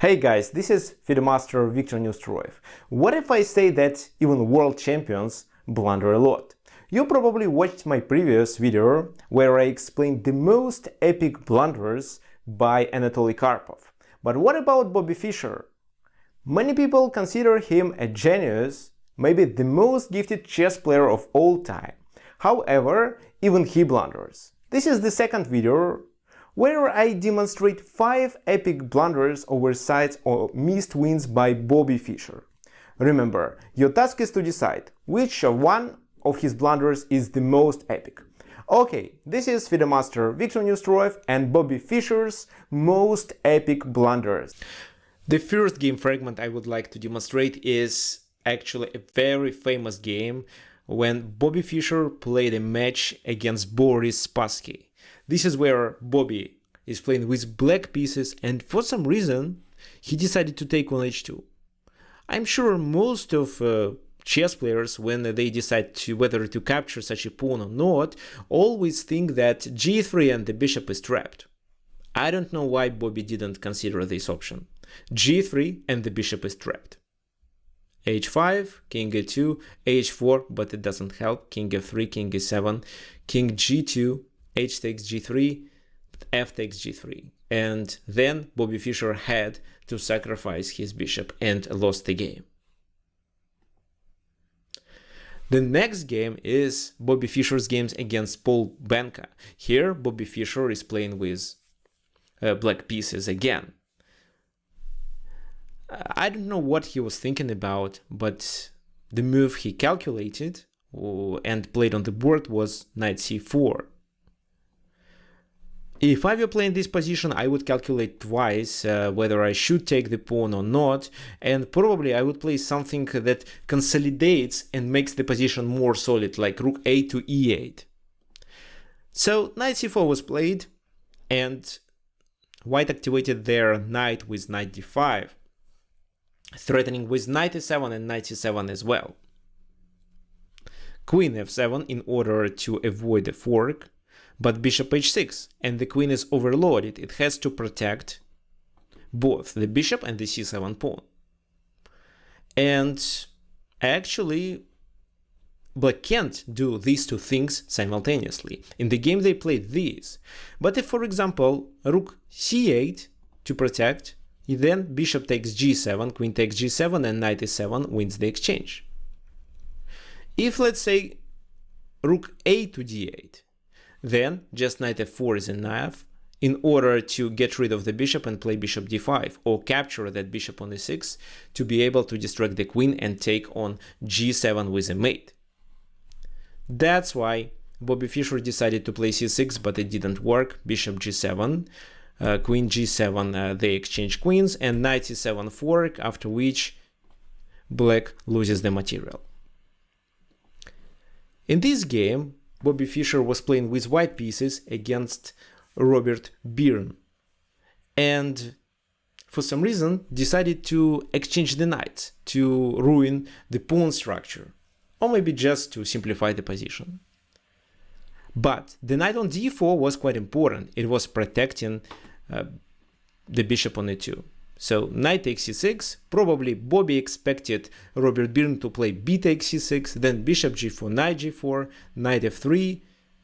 Hey guys, this is FIDE Victor Neustroyev. What if I say that even world champions blunder a lot? You probably watched my previous video where I explained the most epic blunders by Anatoly Karpov. But what about Bobby Fischer? Many people consider him a genius, maybe the most gifted chess player of all time. However, even he blunders. This is the second video where I demonstrate 5 epic blunders, oversights or missed wins by Bobby Fischer. Remember, your task is to decide which one of his blunders is the most epic. Okay, this is FIDE Victor Neustroyev and Bobby Fischer's most epic blunders. The first game fragment I would like to demonstrate is actually a very famous game when Bobby Fischer played a match against Boris Spassky. This is where Bobby is playing with black pieces and for some reason he decided to take on h2. I'm sure most of chess players, when they decide whether to capture such a pawn or not, always think that g3 and the bishop is trapped. I don't know why Bobby didn't consider this option. g3 and the bishop is trapped. h5, king a2, h4, but it doesn't help, king f3, king e7, king g2, h takes g3, f takes g3. And then Bobby Fischer had to sacrifice his bishop and lost the game. The next game is Bobby Fischer's games against Benko. Here Bobby Fischer is playing with black pieces again. I don't know what he was thinking about, but the move he calculated and played on the board was knight c4. If I were playing this position, I would calculate twice whether I should take the pawn or not, and probably I would play something that consolidates and makes the position more solid, like rook a to e8. So knight c4 was played, and white activated their knight with knight d5, threatening with knight e7 and knight c7 as well. Queen f7 in order to avoid a fork, but bishop h6, and the queen is overloaded. It has to protect both the bishop and the c7 pawn. And actually, black can't do these two things simultaneously. In the game they played these. But if, for example, rook c8 to protect, then bishop takes g7, queen takes g7, and knight e7 wins the exchange. If, let's say, rook a to d8, then just knight f4 is enough in order to get rid of the bishop and play bishop d5, or capture that bishop on e6 to be able to distract the queen and take on g7 with a mate. That's why Bobby Fischer decided to play c6, but it didn't work. Bishop g7, queen g7, they exchange queens, and knight c7 fork, after which black loses the material. In this game, Bobby Fischer was playing with white pieces against Robert Byrne, and for some reason decided to exchange the knights to ruin the pawn structure, or maybe just to simplify the position. But the knight on d4 was quite important. It was protecting the bishop on e2. So knight takes c6, probably Bobby expected Robert Byrne to play b takes c6, then bishop g4, knight g4, knight f3,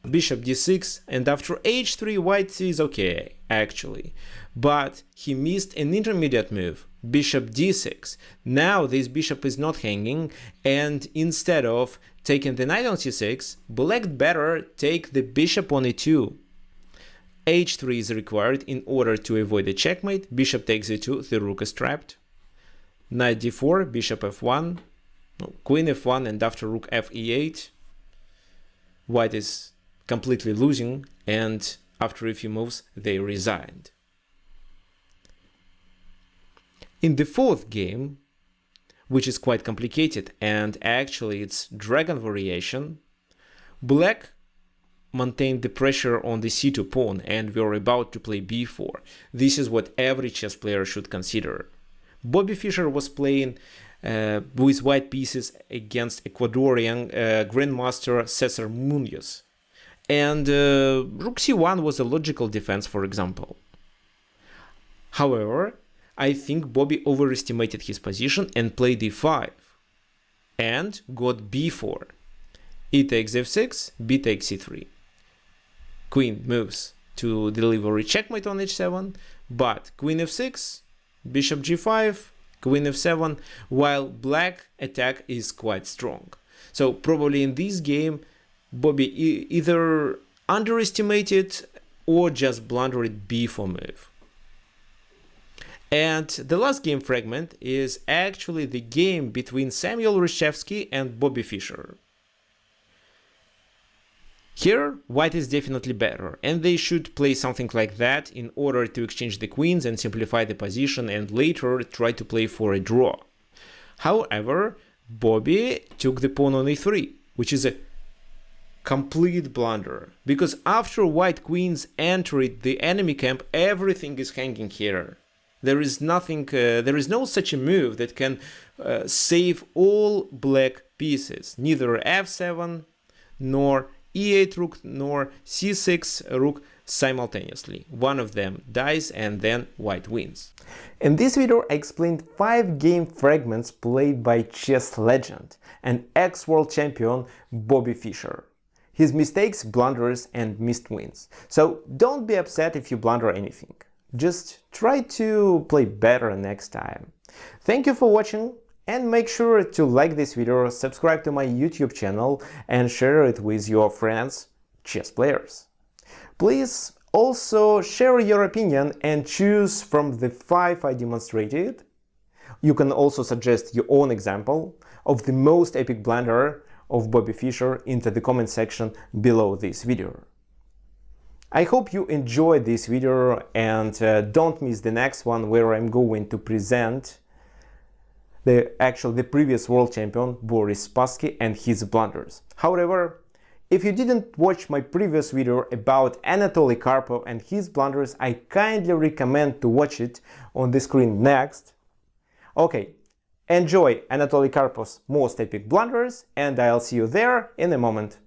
bishop d6, and after h3 white is okay, actually. But he missed an intermediate move, bishop d6. Now this bishop is not hanging, and instead of taking the knight on c6, black better take the bishop on e2. h3 is required in order to avoid a checkmate. Bishop takes e2, the rook is trapped. Knight d4, bishop f1, queen f1, and after rook f e8, white is completely losing, and after a few moves they resigned. In the fourth game, which is quite complicated and actually it's dragon variation, black maintained the pressure on the c2 pawn and we were about to play b4. This is what every chess player should consider. Bobby Fischer was playing with white pieces against Ecuadorian grandmaster Cesar Munoz, and rook c1 was a logical defense, for example. However, I think Bobby overestimated his position and played e5 and got b4. E takes f6, b takes c3. Queen moves to deliver a checkmate on h7, but queen f6, bishop g5, queen f7, while black attack is quite strong. So probably in this game, Bobby either underestimated or just blundered b4 move. And the last game fragment is actually the game between Samuel Reshevsky and Bobby Fischer. Here, white is definitely better, and they should play something like that in order to exchange the queens and simplify the position and later try to play for a draw. However, Bobby took the pawn on e3, which is a complete blunder, because after white queens entered the enemy camp, everything is hanging here. There is nothing, there is no such a move that can save all black pieces, neither f7 nor e8 rook nor c6 rook simultaneously. One of them dies and then white wins. In this video I explained 5 game fragments played by chess legend and ex-world champion Bobby Fischer. His mistakes, blunders and missed wins. So don't be upset if you blunder anything. Just try to play better next time. Thank you for watching. And make sure to like this video, subscribe to my YouTube channel and share it with your friends, chess players. Please also share your opinion and choose from the 5 I demonstrated. You can also suggest your own example of the most epic blunder of Bobby Fischer into the comment section below this video. I hope you enjoyed this video and don't miss the next one where I'm going to present the previous world champion Boris Spassky and his blunders. However, if you didn't watch my previous video about Anatoly Karpov and his blunders, I kindly recommend to watch it on the screen next. Okay, enjoy Anatoly Karpov's most epic blunders and I'll see you there in a moment.